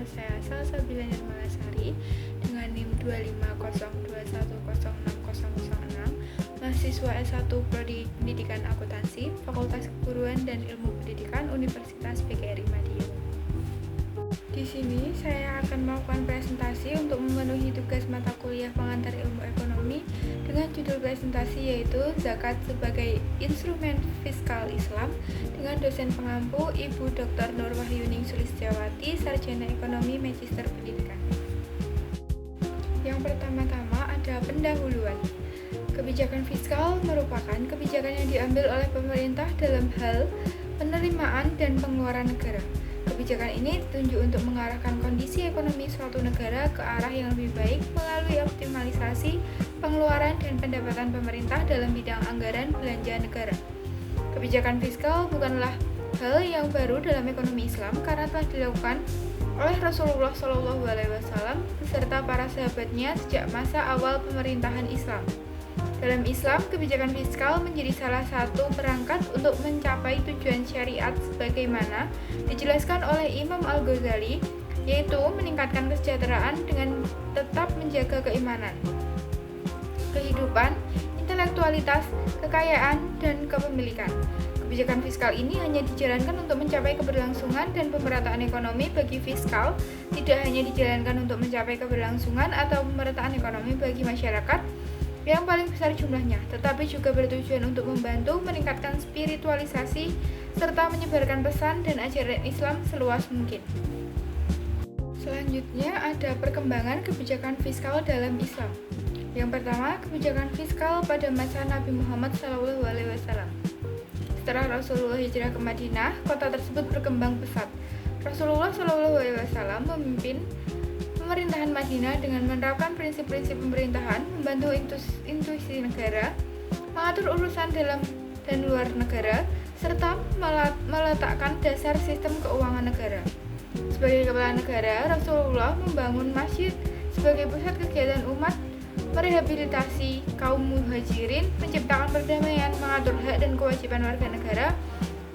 saya Salsabila Nirmalasari dengan NIM 25021060006, mahasiswa S1 Prodi Pendidikan Akuntansi, Fakultas Keguruan dan Ilmu Pendidikan Universitas PGRI Madiun. Di sini saya akan melakukan presentasi untuk memenuhi tugas mata kuliah pengantar ilmu ekonomi dengan judul presentasi yaitu Zakat sebagai Instrumen Fiskal Islam dengan dosen pengampu Ibu Dr. Nur Wahyuning Sulistiawati, Sarjana Ekonomi Magister Pendidikan. Yang pertama-tama ada pendahuluan. Kebijakan fiskal merupakan kebijakan yang diambil oleh pemerintah dalam hal penerimaan dan pengeluaran negara. Kebijakan ini ditunjuk untuk mengarahkan kondisi ekonomi suatu negara ke arah yang lebih baik melalui optimalisasi pengeluaran dan pendapatan pemerintah dalam bidang anggaran belanja negara. Kebijakan fiskal bukanlah hal yang baru dalam ekonomi Islam karena telah dilakukan oleh Rasulullah SAW beserta para sahabatnya sejak masa awal pemerintahan Islam. Dalam Islam, kebijakan fiskal menjadi salah satu perangkat untuk mencapai tujuan syariat sebagaimana dijelaskan oleh Imam Al-Ghazali, yaitu meningkatkan kesejahteraan dengan tetap menjaga keimanan, kehidupan, intelektualitas, kekayaan, dan kepemilikan. Kebijakan fiskal ini hanya dijalankan untuk mencapai keberlangsungan dan pemerataan ekonomi bagi fiskal, tidak hanya dijalankan untuk mencapai keberlangsungan atau pemerataan ekonomi bagi masyarakat yang paling besar jumlahnya, tetapi juga bertujuan untuk membantu meningkatkan spiritualisasi serta menyebarkan pesan dan ajaran Islam seluas mungkin. Selanjutnya ada perkembangan kebijakan fiskal dalam Islam. Yang pertama, kebijakan fiskal pada masa Nabi Muhammad SAW. Setelah Rasulullah hijrah ke Madinah, kota tersebut berkembang pesat. Rasulullah SAW memimpin pemerintahan Madinah dengan menerapkan prinsip-prinsip pemerintahan, membantu institusi negara, mengatur urusan dalam dan luar negara, serta meletakkan dasar sistem keuangan negara. Sebagai kepala negara, Rasulullah membangun masjid sebagai pusat kegiatan umat, merehabilitasi kaum muhajirin, menciptakan perdamaian, mengatur hak dan kewajiban warga negara,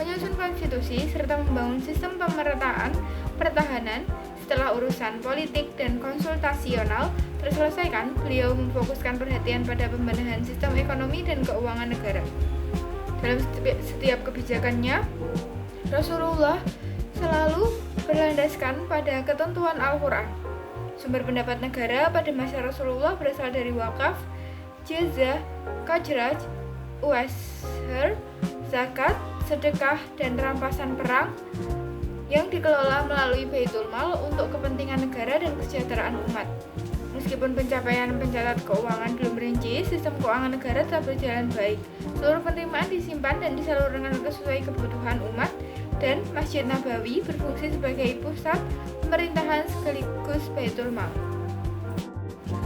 menyusun konstitusi, serta membangun sistem pemerataan pertahanan. Setelah urusan politik dan konsultasional terselesaikan, beliau memfokuskan perhatian pada pembenahan sistem ekonomi dan keuangan negara. Dalam setiap kebijakannya, Rasulullah selalu berlandaskan pada ketentuan Al-Quran. Sumber pendapat negara pada masa Rasulullah berasal dari wakaf, jizah, kajraj, uashar, zakat, sedekah, dan rampasan perang yang dikelola melalui Baitul Mal untuk kepentingan negara dan kesejahteraan umat. Meskipun pencapaian pencatat keuangan belum rinci, sistem keuangan negara telah berjalan baik. Seluruh penerimaan disimpan dan disalurkan sesuai kebutuhan umat, dan Masjid Nabawi berfungsi sebagai pusat pemerintahan sekaligus Baitul Mal.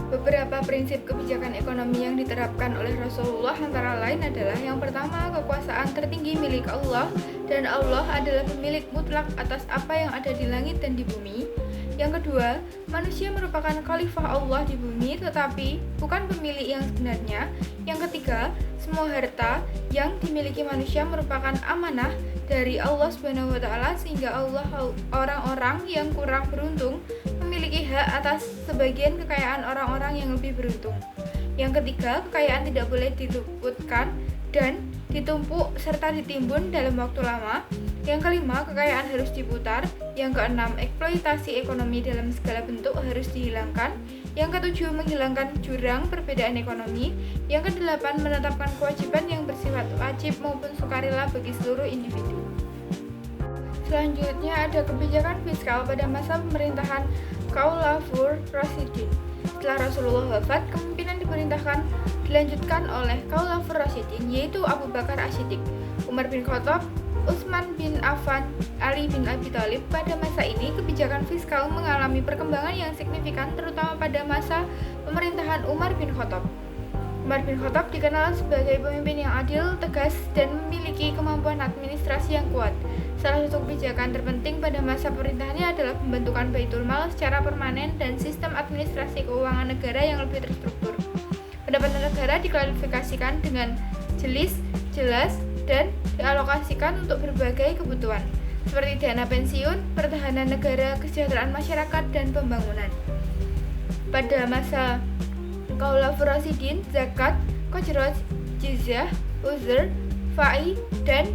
Beberapa prinsip kebijakan ekonomi yang diterapkan oleh Rasulullah antara lain adalah: yang pertama, kekuasaan tertinggi milik Allah dan Allah adalah pemilik mutlak atas apa yang ada di langit dan di bumi. Yang kedua, manusia merupakan khalifah Allah di bumi tetapi bukan pemilik yang sebenarnya. Yang ketiga, semua harta yang dimiliki manusia merupakan amanah dari Allah Subhanahu wa taala sehingga orang-orang yang kurang beruntung memiliki hak atas sebagian kekayaan orang-orang yang lebih beruntung. Yang ketiga, kekayaan tidak boleh diluputkan dan ditumpuk serta ditimbun dalam waktu lama. Yang kelima, kekayaan harus diputar. Yang keenam, eksploitasi ekonomi dalam segala bentuk harus dihilangkan. Yang ketujuh, menghilangkan jurang perbedaan ekonomi. Yang kedelapan, menetapkan kewajiban yang bersifat wajib maupun sukarela bagi seluruh individu. Selanjutnya ada kebijakan fiskal pada masa pemerintahan Khulafaur Rasyidin. Setelah Rasulullah wafat, kepemimpinan dilanjutkan oleh Khulafaur Rasyidin, yaitu Abu Bakar As-Siddiq, Umar bin Khattab, Utsman bin Affan, Ali bin Abi Thalib. Pada masa ini, kebijakan fiskal mengalami perkembangan yang signifikan terutama pada masa pemerintahan Umar bin Khattab. Umar bin Khattab dikenal sebagai pemimpin yang adil, tegas, dan memiliki kemampuan administrasi yang kuat. Salah satu kebijakan terpenting pada masa pemerintahannya adalah pembentukan Baitul Mal secara permanen dan sistem administrasi keuangan negara yang lebih terstruktur. Pendapatan negara diklasifikasikan dengan jelas, dan dialokasikan untuk berbagai kebutuhan. seperti dana pensiun, pertahanan negara, kesejahteraan masyarakat, dan pembangunan. Pada masa Khalifah Rasyidin, zakat, qajrah, jizyah, uzr, fa'i, dan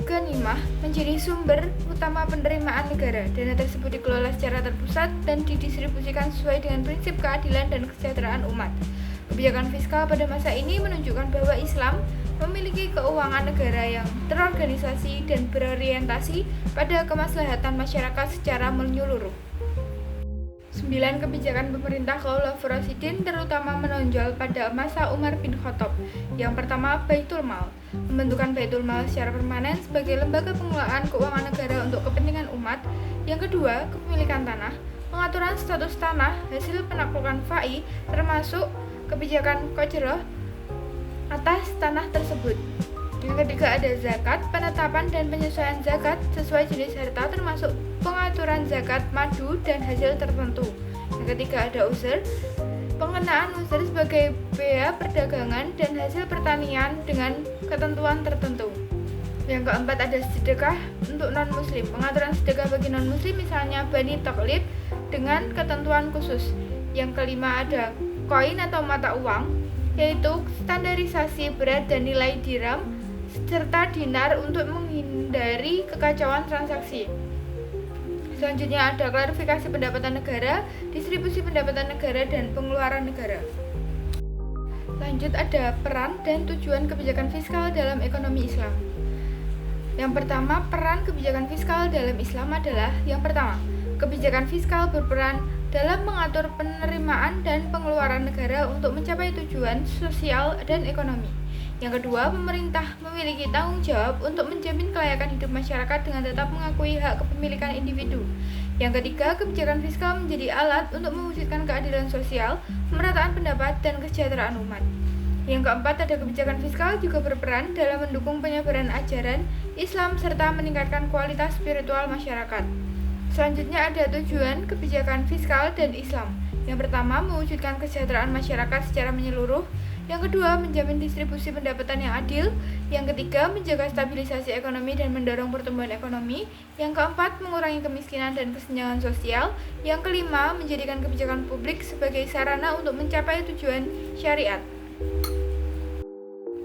ghanimah menjadi sumber utama penerimaan negara. Dana tersebut dikelola secara terpusat dan didistribusikan sesuai dengan prinsip keadilan dan kesejahteraan umat. Kebijakan fiskal pada masa ini menunjukkan bahwa Islam memiliki keuangan negara yang terorganisasi dan berorientasi pada kemaslahatan masyarakat secara menyeluruh. 9 kebijakan pemerintah Khalifah Rasyidin terutama menonjol pada masa Umar bin Khattab. Yang pertama, Baitul Mal. Pembentukan Baitul Mal secara permanen sebagai lembaga pengelolaan keuangan negara untuk kepentingan umat. Yang kedua, kepemilikan tanah. Pengaturan status tanah hasil penaklukan fa'i termasuk kebijakan qajrah atas tanah tersebut. Yang ketiga ada zakat, penetapan dan penyesuaian zakat sesuai jenis harta termasuk pengaturan zakat madu dan hasil tertentu. Yang ketiga ada uzr, pengenaan uzr sebagai bea perdagangan dan hasil pertanian dengan ketentuan tertentu. Yang keempat ada sedekah untuk non-muslim, pengaturan sedekah bagi non-muslim misalnya Bani Taklib dengan ketentuan khusus. Yang kelima ada koin atau mata uang, yaitu standarisasi berat dan nilai dirham serta dinar untuk menghindari kekacauan transaksi. Selanjutnya ada klarifikasi pendapatan negara, distribusi pendapatan negara, dan pengeluaran negara. Lanjut ada peran dan tujuan kebijakan fiskal dalam ekonomi Islam. Yang pertama, peran kebijakan fiskal dalam Islam adalah yang pertama, kebijakan fiskal berperan dalam mengatur penerimaan dan pengeluaran negara untuk mencapai tujuan sosial dan ekonomi. Yang kedua, pemerintah memiliki tanggung jawab untuk menjamin kelayakan hidup masyarakat dengan tetap mengakui hak kepemilikan individu. Yang ketiga, kebijakan fiskal menjadi alat untuk mewujudkan keadilan sosial, pemerataan pendapat, dan kesejahteraan umat. Yang keempat, ada kebijakan fiskal juga berperan dalam mendukung penyebaran ajaran Islam serta meningkatkan kualitas spiritual masyarakat. Selanjutnya ada tujuan kebijakan fiskal dan Islam. Yang pertama, mewujudkan kesejahteraan masyarakat secara menyeluruh. Yang kedua, menjamin distribusi pendapatan yang adil. Yang ketiga, menjaga stabilisasi ekonomi dan mendorong pertumbuhan ekonomi. Yang keempat, mengurangi kemiskinan dan kesenjangan sosial. Yang kelima, menjadikan kebijakan publik sebagai sarana untuk mencapai tujuan syariat.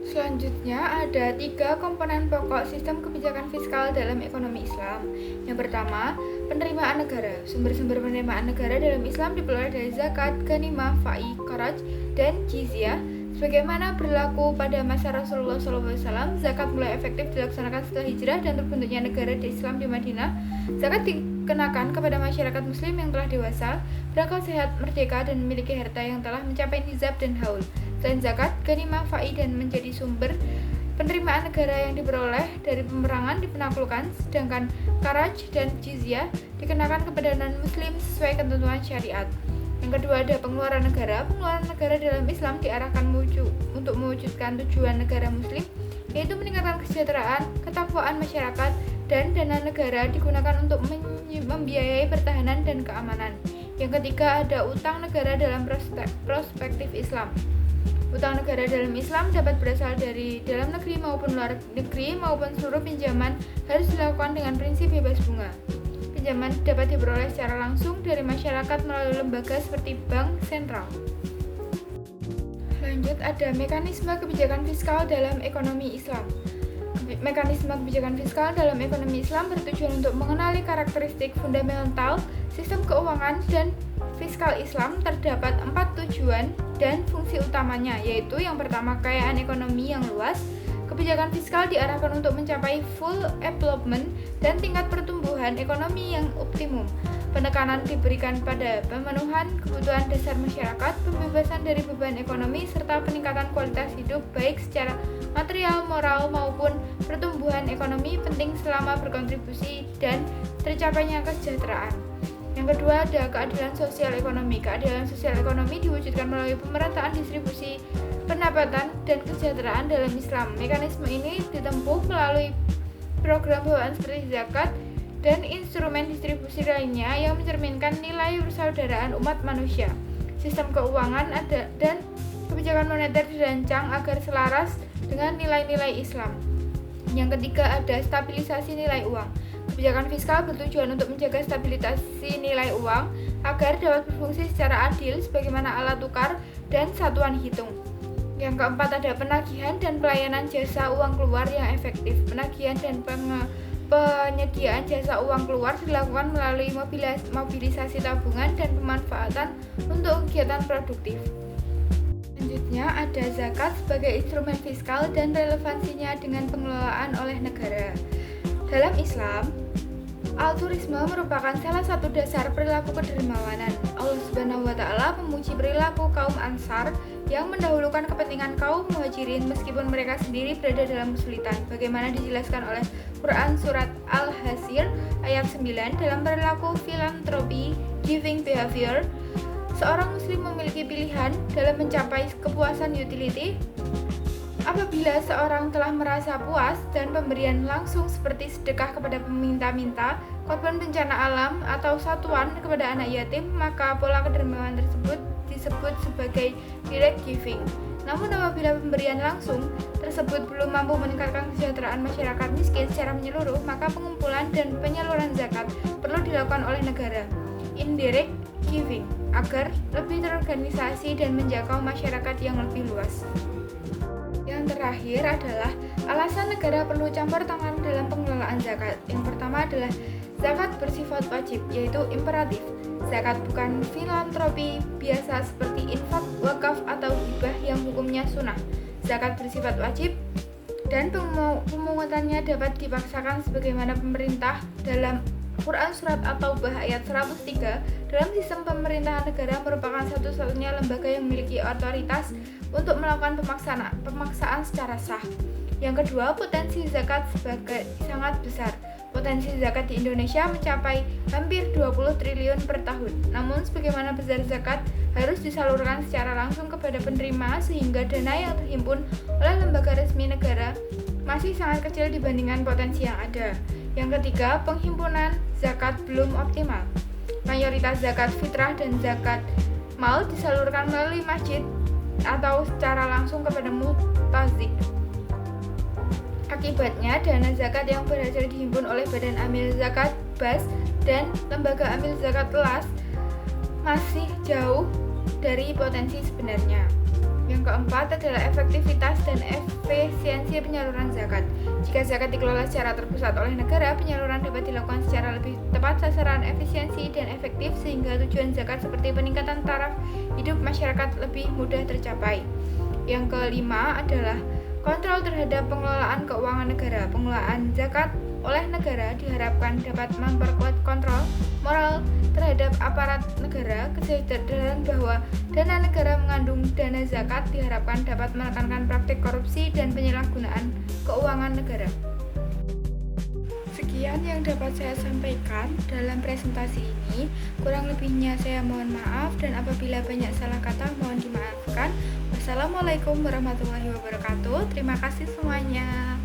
Selanjutnya ada 3 komponen pokok sistem kebijakan fiskal dalam ekonomi Islam. Yang pertama, penerimaan negara. Sumber-sumber penerimaan negara dalam Islam diperoleh dari zakat, ghanimah, fa'i, kharaj, dan jizyah. Sebagaimana berlaku pada masa Rasulullah SAW, zakat mulai efektif dilaksanakan setelah hijrah dan terbentuknya negara di Islam di Madinah. Zakat dikenakan kepada masyarakat muslim yang telah dewasa, berakal sehat, merdeka, dan memiliki harta yang telah mencapai nizab dan haul. Selain zakat, ghanimah, fa'i, dan menjadi sumber penerimaan negara yang diperoleh dari peperangan dipenaklukan, sedangkan kharaj dan jizyah dikenakan kepada non-muslim sesuai ketentuan syariat. Yang kedua ada pengeluaran negara. Pengeluaran negara dalam Islam diarahkan untuk mewujudkan tujuan negara muslim, yaitu meningkatkan kesejahteraan, ketakwaan masyarakat, dan dana negara digunakan untuk membiayai pertahanan dan keamanan. Yang ketiga ada utang negara dalam perspektif Islam. Utang negara dalam Islam dapat berasal dari dalam negeri maupun luar negeri maupun seluruh pinjaman harus dilakukan dengan prinsip bebas bunga. Pinjaman dapat diperoleh secara langsung dari masyarakat melalui lembaga seperti bank sentral. Lanjut ada mekanisme kebijakan fiskal dalam ekonomi Islam. Mekanisme kebijakan fiskal dalam ekonomi Islam bertujuan untuk mengenali karakteristik fundamental sistem keuangan dan fiskal Islam. Terdapat 4 tujuan dan fungsi utamanya, yaitu yang pertama kekayaan ekonomi yang luas. Kebijakan fiskal diarahkan untuk mencapai full employment dan tingkat pertumbuhan ekonomi yang optimum. Penekanan diberikan pada pemenuhan kebutuhan dasar masyarakat, pembebasan dari beban ekonomi, serta peningkatan kualitas hidup baik secara material, moral, maupun pertumbuhan ekonomi penting selama berkontribusi dan tercapainya kesejahteraan. Yang kedua ada keadilan sosial ekonomi. Keadilan sosial ekonomi diwujudkan melalui pemerataan distribusi pendapatan dan kesejahteraan dalam Islam. Mekanisme ini ditempuh melalui program bawaan seperti zakat dan instrumen distribusi lainnya yang mencerminkan nilai persaudaraan umat manusia. Sistem keuangan dan kebijakan moneter dirancang agar selaras dengan nilai-nilai Islam. Yang ketiga ada stabilisasi nilai uang. Kebijakan fiskal bertujuan untuk menjaga stabilitas nilai uang agar dapat berfungsi secara adil sebagaimana alat tukar dan satuan hitung. Yang keempat ada penagihan dan pelayanan jasa uang keluar yang efektif. Penagihan dan penyediaan jasa uang keluar dilakukan melalui mobilisasi tabungan dan pemanfaatan untuk kegiatan produktif. Selanjutnya ada zakat sebagai instrumen fiskal dan relevansinya dengan pengelolaan oleh negara. Dalam Islam, altruisme merupakan salah satu dasar perilaku kedermawanan. Allah Subhanahu wa Ta'ala memuji perilaku kaum Ansar yang mendahulukan kepentingan kaum Muhajirin meskipun mereka sendiri berada dalam kesulitan. Bagaimana dijelaskan oleh Quran surat Al-Hasr ayat 9 dalam perilaku filantropi giving behavior. Seorang muslim memiliki pilihan dalam mencapai kepuasan utility. Apabila seorang telah merasa puas dan pemberian langsung seperti sedekah kepada peminta-minta, korban bencana alam, atau satuan kepada anak yatim, maka pola kedermawanan tersebut disebut sebagai direct giving. Namun apabila pemberian langsung tersebut belum mampu meningkatkan kesejahteraan masyarakat miskin secara menyeluruh, maka pengumpulan dan penyaluran zakat perlu dilakukan oleh negara, indirect giving, agar lebih terorganisasi dan menjangkau masyarakat yang lebih luas. Yang terakhir adalah alasan negara perlu campur tangan dalam pengelolaan zakat. Yang pertama adalah zakat bersifat wajib, yaitu imperatif. Zakat bukan filantropi biasa seperti infak, wakaf, atau hibah yang hukumnya sunnah. Zakat bersifat wajib dan pemungutannya dapat dipaksakan sebagaimana pemerintah dalam Quran surat At-Taubah ayat 103. Dalam sistem pemerintahan negara merupakan satu-satunya lembaga yang memiliki otoritas untuk melakukan pemaksaan secara sah. Yang kedua, potensi zakat sangat besar. Potensi zakat di Indonesia mencapai hampir 20 triliun per tahun. Namun sebagaimana besar zakat harus disalurkan secara langsung kepada penerima sehingga dana yang terhimpun oleh lembaga resmi negara masih sangat kecil dibandingkan potensi yang ada. Yang ketiga, penghimpun zakat belum optimal. Mayoritas zakat fitrah dan zakat mal disalurkan melalui masjid atau secara langsung kepada mutazik. Akibatnya, dana zakat yang berhasil dihimpun oleh Badan Amil Zakat BAS dan Lembaga Amil Zakat LAS masih jauh dari potensi sebenarnya. Yang keempat adalah efektivitas dan efisiensi penyaluran zakat. Jika zakat dikelola secara terpusat oleh negara, penyaluran dapat dilakukan secara lebih tepat sasaran, efisiensi, dan efektif sehingga tujuan zakat seperti peningkatan taraf hidup masyarakat lebih mudah tercapai. Yang kelima adalah kontrol terhadap pengelolaan keuangan negara. Pengelolaan zakat oleh negara diharapkan dapat memperkuat kontrol moral terhadap aparat negara. Kesadaran bahwa dana negara mengandung dana zakat diharapkan dapat menekankan praktik korupsi dan penyalahgunaan keuangan negara. Sekian yang dapat saya sampaikan dalam presentasi ini. Kurang lebihnya saya mohon maaf, dan apabila banyak salah kata mohon dimaafkan. Wassalamualaikum warahmatullahi wabarakatuh. Terima kasih semuanya.